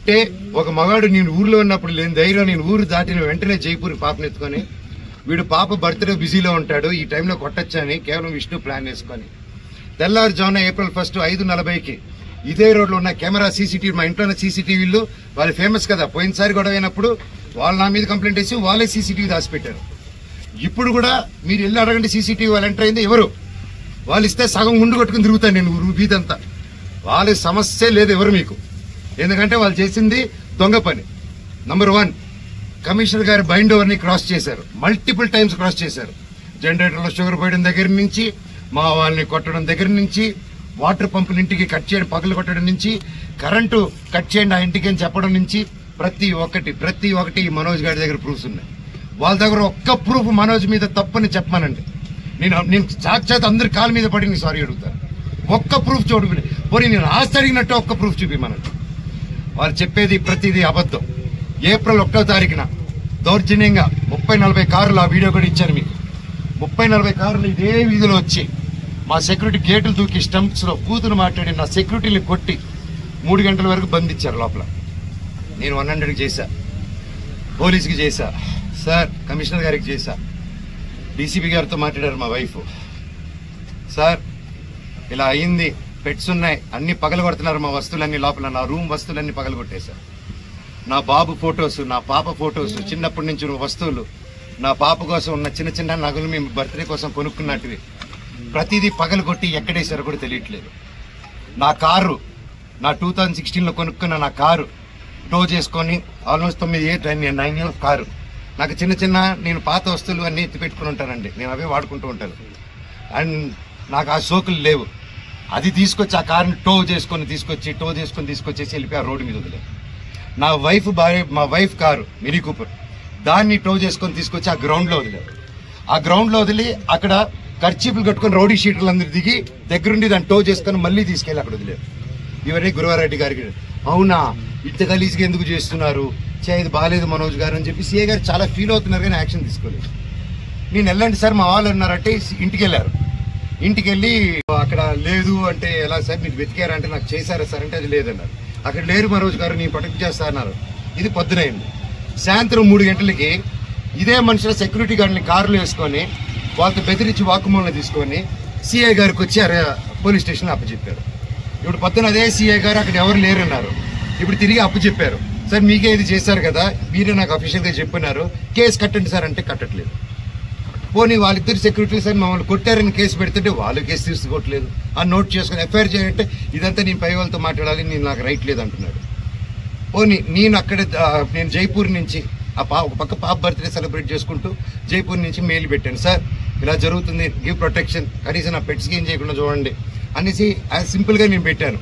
అంటే ఒక మగాడు నేను ఊర్లో ఉన్నప్పుడు లేని ధైర్యం నేను ఊరు దాటిన వెంటనే జైపూర్ పాపనెత్తుకొని వీడు పాప బర్త్డే బిజీలో ఉంటాడు ఈ టైంలో కొట్టొచ్చని కేవలం విష్ణు ప్లాన్ వేసుకొని తెల్లారుజామున ఏప్రిల్ 1 5:40కి ఇదే రోడ్లో ఉన్న కెమెరా సీసీటీవీ మా ఇంట్లో ఉన్న సీసీటీవీలు వాళ్ళు ఫేమస్ కదా పోయినసారి గొడవ అయినప్పుడు వాళ్ళు నా మీద కంప్లైంట్ వేసి వాళ్ళే సీసీటీవీ దాచిపెట్టారు. ఇప్పుడు కూడా మీరు వెళ్ళి అడగండి సీసీటీవీ వాళ్ళు ఎంటర్ అయింది ఎవరు వాళ్ళు ఇస్తే సగం గుండు కొట్టుకుని తిరుగుతాను నేను వీధంతా. వాళ్ళ సమస్య లేదు ఎవరు మీకు, ఎందుకంటే వాళ్ళు చేసింది దొంగ పని. నంబర్ 1 కమిషనర్ గారి బైండ్ ఓవర్ ని క్రాస్ చేశారు, మల్టిపుల్ టైమ్స్ క్రాస్ చేశారు. జనరేటర్లో షుగర్ పోయడం దగ్గర నుంచి మా వాళ్ళని కొట్టడం దగ్గర నుంచి వాటర్ పంపుల ఇంటికి కట్ చేయడం పగలు కొట్టడం నుంచి కరెంటు కట్ చేయండి ఆ ఇంటికి అని చెప్పడం నుంచి ప్రతి ఒక్కటి మనోజ్ గారి దగ్గర ప్రూఫ్స్ ఉన్నాయి. వాళ్ళ దగ్గర ఒక్క ప్రూఫ్ మనోజ్ మీద తప్పని చెప్పమానండి. నేను సాక్షాత్ అందరి కాళ్ళ మీద పడి నేను సారీ అడుగుతాను. ఒక్క ప్రూఫ్ చూడండి పోనీ నేను ఆస్తి అడిగినట్టు ఒక్క ప్రూఫ్ చూపిమనండి. వాళ్ళు చెప్పేది ప్రతిదీ అబద్ధం. ఏప్రిల్ 1వ తారీఖున దౌర్జన్యంగా 30-40 కార్లు ఆ వీడియో కూడా ఇచ్చాను మీకు. 30-40 కార్లు ఇదే వీధిలో వచ్చి మా సెక్యూరిటీ గేట్లు దూకి స్టంప్స్ లో కూతురు మాట్లాడి నా సెక్యూరిటీని కొట్టి 3 గంటల వరకు బంధించారు లోపల. నేను 100కి చేశా, పోలీసుకి చేశా, సార్ కమిషనర్ గారికి చేశా, డీసీపీ గారితో మాట్లాడారు మా వైఫ్. సార్ ఇలా అయింది, పెట్స్ ఉన్నాయి, అన్ని పగలగొడుతున్నారు మా వస్తువులన్నీ లోపల, నా రూమ్ వస్తువులన్నీ పగలగొట్టేశారు. నా బాబు ఫొటోస్, నా పాప ఫొటోస్, చిన్నప్పటి నుంచి వస్తువులు, నా పాప కోసం ఉన్న చిన్న చిన్న నగలు మేము బర్త్డే కోసం కొనుక్కున్నట్టువి ప్రతిదీ పగలగొట్టి ఎక్కడేశారో కూడా తెలియట్లేదు. నా కారు, నా 2016లో కొనుక్కున్న నా కారు టో చేసుకొని ఆల్మోస్ట్ 9 ఇయర్స్ కారు. నాకు చిన్న నేను పాత వస్తువులు అన్నీ ఎత్తి పెట్టుకుని ఉంటానండి, నేను అవే వాడుకుంటూ ఉంటాను. అండ్ నాకు ఆ సోకులు లేవు. అది తీసుకొచ్చి ఆ కారుని టో చేసుకొని తీసుకొచ్చేసి వెళ్ళిపోయి ఆ రోడ్డు మీద వదిలేదు. మా వైఫ్ కారు మినీ కూపర్, దాన్ని టో చేసుకొని తీసుకొచ్చి ఆ గ్రౌండ్లో వదిలేదు. ఆ గ్రౌండ్లో వదిలి అక్కడ ఖర్చీపులు కట్టుకుని రౌడీ షీటర్లు అందరూ దిగి దగ్గరుండి దాన్ని టో చేసుకొని మళ్ళీ తీసుకెళ్ళి అక్కడ వదిలేదు. ఇవన్నీ గురువారెడ్డి గారికి అవునా ఇంత గలీజ్గా ఎందుకు చేస్తున్నారు, ఇది బాగాలేదు మనోజ్ గారు అని చెప్పి సీఏ గారు చాలా ఫీల్ అవుతున్నారు కానీ యాక్షన్ తీసుకోలేదు. నేను వెళ్ళండి సార్ మా వాళ్ళు ఉన్నారంటే ఇంటికి వెళ్ళారు. ఇంటికి వెళ్ళి అక్కడ లేదు అంటే ఎలా సార్ మీరు వెతికారంటే నాకు చేశారా సార్ అంటే అది లేదన్నారు. అక్కడ లేరు మనోజ్ గారు నేను ప్రొటెక్ట్ చేస్తా అన్నారు. ఇది పొద్దునైంది. సాయంత్రం 3 గంటలకి ఇదే మనుషుల సెక్యూరిటీ గార్డ్ని కారులో వేసుకొని వాళ్ళతో బెదిరించి వాక్కుమూలన తీసుకొని సీఐ గారికి వచ్చి పోలీస్ స్టేషన్లో అప్పచెప్పారు. ఇప్పుడు పొద్దున అదే సీఐ గారు అక్కడ ఎవరు లేరన్నారు. ఇప్పుడు తిరిగి అప్పచెప్పారు. సార్ మీకే ఇది చేశారు కదా, మీరే నాకు అఫీషియల్గా చెప్పినారు, కేసు కట్టండి సార్ అంటే కట్టట్లేదు. పోనీ వాళ్ళిద్దరు సెక్యూరిటీలు సార్ మమ్మల్ని కొట్టారని కేసు పెడుతుంటే వాళ్ళు కేసు తీసుకోవట్లేదు. ఆ నోట్ చేసుకుని ఎఫ్ఐఆర్ చేయాలంటే ఇదంతా నేను పై వాళ్ళతో మాట్లాడాలి, నేను నాకు రైట్ లేదు అంటున్నాడు. పోనీ నేను జైపూర్ నుంచి ఒక పక్క పాప బర్త్డే సెలబ్రేట్ చేసుకుంటూ జైపూర్ నుంచి మెయిల్ పెట్టాను, సార్ ఇలా జరుగుతుంది, గివ్ ప్రొటెక్షన్, కనీసం నా పెట్స్కి ఏం చేయకుండా చూడండి అనేసి సింపుల్గా నేను పెట్టాను.